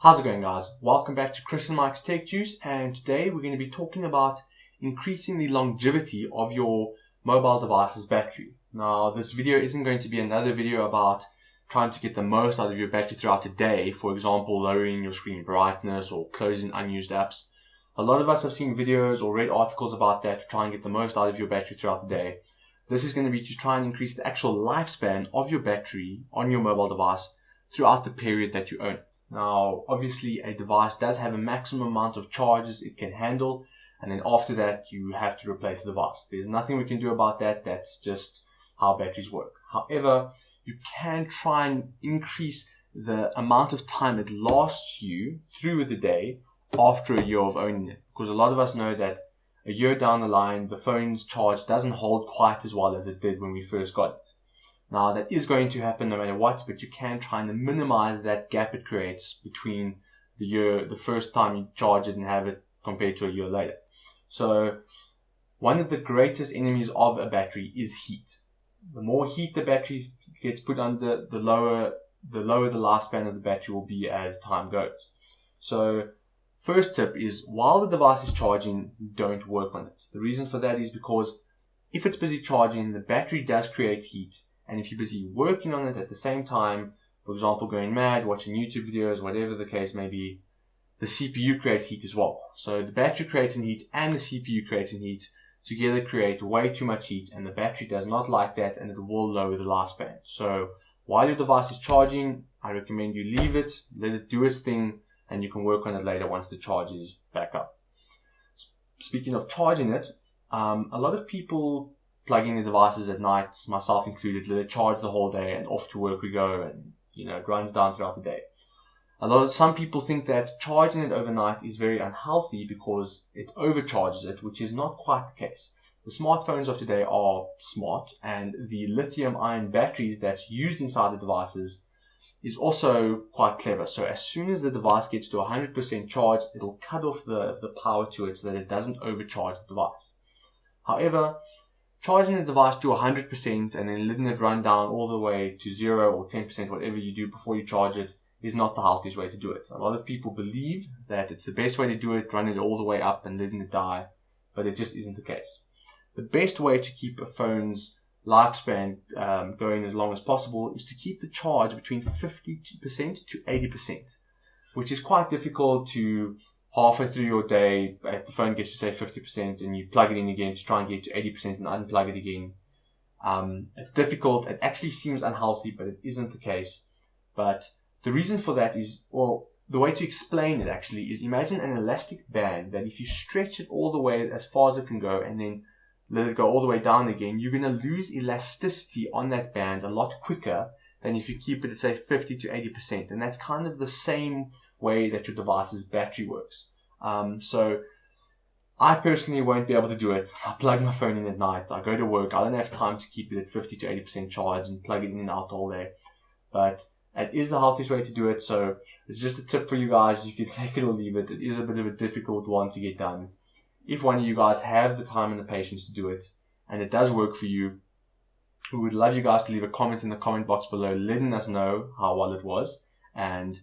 How's it going, guys? Welcome back to Chris&Mike's Tech Juice, and today we're going to be talking about increasing the longevity of your mobile device's battery. Now, this video isn't going to be another video about trying to get the most out of your battery throughout the day, for example, lowering your screen brightness or closing unused apps. A lot of us have seen videos or read articles about that to try and get the most out of your battery throughout the day. This is going to be to try and increase the actual lifespan of your battery on your mobile device throughout the period that you own it. Now, obviously, a device does have a maximum amount of charges it can handle, and then after that, you have to replace the device. There's nothing we can do about that. That's just how batteries work. However, you can try and increase the amount of time it lasts you through the day after a year of owning it. Because a lot of us know that a year down the line, the phone's charge doesn't hold quite as well as it did when we first got it. Now, that is going to happen no matter what, but you can try and minimize that gap it creates between the first time you charge it and have it compared to a year later. So, one of the greatest enemies of a battery is heat. The more heat the battery gets put under, the lower the lifespan of the battery will be as time goes. So, first tip is, while the device is charging, don't work on it. The reason for that is because if it's busy charging, the battery does create heat. And if you're busy working on it at the same time, for example, going mad, watching YouTube videos, whatever the case may be, the CPU creates heat as well. So the battery creating heat and the CPU creating heat together create way too much heat, and the battery does not like that, and it will lower the lifespan. So while your device is charging, I recommend you leave it, let it do its thing, and you can work on it later once the charge is back up. Speaking of charging it, a lot of people plugging the devices at night, myself included, let it charge the whole day and off to work we go, and it runs down throughout the day. Some people think that charging it overnight is very unhealthy because it overcharges it, which is not quite the case. The smartphones of today are smart, and the lithium-ion batteries that's used inside the devices is also quite clever. So as soon as the device gets to 100% charge, it'll cut off the power to it so that it doesn't overcharge the device. However, charging the device to 100% and then letting it run down all the way to 0 or 10%, whatever you do before you charge it, is not the healthiest way to do it. A lot of people believe that it's the best way to do it, running it all the way up and letting it die, but it just isn't the case. The best way to keep a phone's lifespan going as long as possible is to keep the charge between 50% to 80%, which is quite difficult to halfway through your day, the phone gets to say 50% and you plug it in again to try and get to 80% and unplug it again. It's difficult. It actually seems unhealthy, but it isn't the case. But the reason for that is, the way to explain it actually is, imagine an elastic band that if you stretch it all the way as far as it can go and then let it go all the way down again, you're going to lose elasticity on that band a lot quicker than if you keep it at, say, 50 to 80%. And that's kind of the same way that your device's battery works. So I personally won't be able to do it. I plug my phone in at night. I go to work. I don't have time to keep it at 50 to 80% charge and plug it in and out all day. But it is the healthiest way to do it. So it's just a tip for you guys. You can take it or leave it. It is a bit of a difficult one to get done. If one of you guys have the time and the patience to do it, and it does work for you, we would love you guys to leave a comment in the comment box below letting us know how well it was. And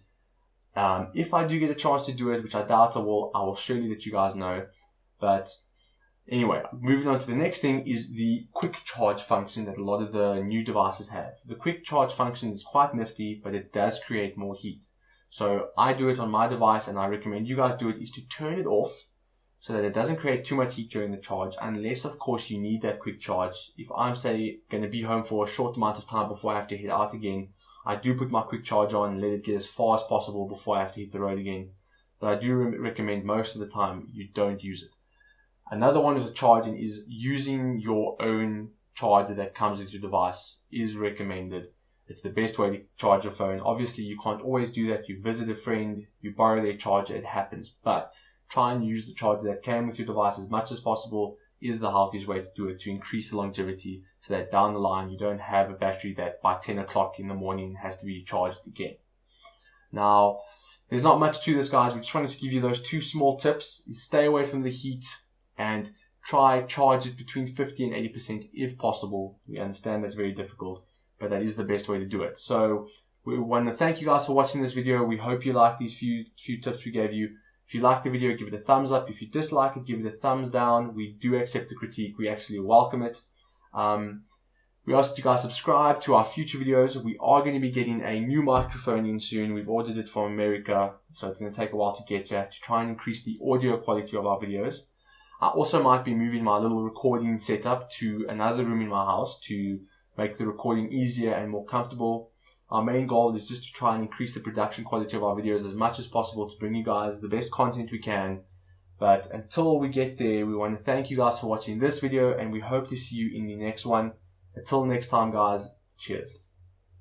if I do get a chance to do it, which I doubt I will surely let you guys know. But anyway, moving on to the next thing is the quick charge function that a lot of the new devices have. The quick charge function is quite nifty, but it does create more heat. So I do it on my device, and I recommend you guys do it, is to turn it off so that it doesn't create too much heat during the charge, unless of course you need that quick charge. If I'm, say, going to be home for a short amount of time before I have to head out again, I do put my quick charge on and let it get as far as possible before I have to hit the road again. But I do recommend most of the time you don't use it. Another one is charging is using your own charger that comes with your device is recommended. It's the best way to charge your phone. Obviously, you can't always do that. You visit a friend, you borrow their charger, it happens. But try and use the charger that came with your device as much as possible is the healthiest way to do it, to increase the longevity so that down the line you don't have a battery that by 10 o'clock in the morning has to be charged again. Now, there's not much to this, guys. We just wanted to give you those two small tips. Stay away from the heat and try charge it between 50 and 80% if possible. We understand that's very difficult, but that is the best way to do it. So We want to thank you guys for watching this video. We hope you like these few tips we gave you. If you liked the video, give it a thumbs up. If you dislike it, give it a thumbs down. We do accept the critique. We actually welcome it. We ask that you guys subscribe to our future videos. We are going to be getting a new microphone in soon. We've ordered it from America, so it's going to take a while to get here, to try and increase the audio quality of our videos. I also might be moving my little recording setup to another room in my house to make the recording easier and more comfortable. Our main goal is just to try and increase the production quality of our videos as much as possible to bring you guys the best content we can. But until we get there, we want to thank you guys for watching this video, and we hope to see you in the next one. Until next time, guys, cheers.